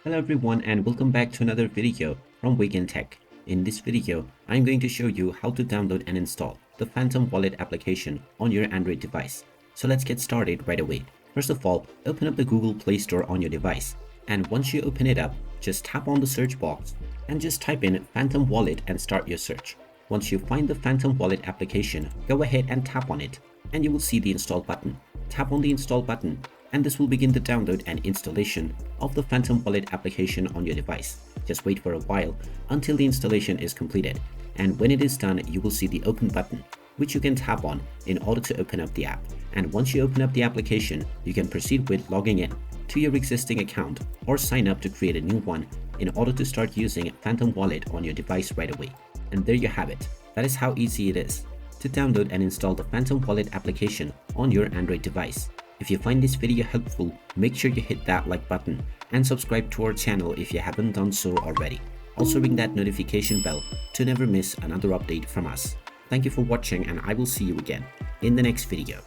Hello everyone and welcome back to another video from Wake&Tech. In this video, I'm going to show you how to download and install the Phantom Wallet application on your Android device. So let's get started right away. First of all, open up the Google Play Store on your device. And once you open it up, just tap on the search box and just type in Phantom Wallet and start your search. Once you find the Phantom Wallet application, go ahead and tap on it and you will see the install button. Tap on the install button and this will begin the download and installation of the Phantom Wallet application on your device. Just wait for a while until the installation is completed, and when it is done, you will see the open button, which you can tap on in order to open up the app. And once you open up the application, you can proceed with logging in to your existing account or sign up to create a new one in order to start using Phantom Wallet on your device right away. And there you have it. That is how easy it is to download and install the Phantom Wallet application on your Android device. If you find this video helpful, make sure you hit that like button and subscribe to our channel if you haven't done so already. Also ring that notification bell to never miss another update from us. Thank you for watching and I will see you again in the next video.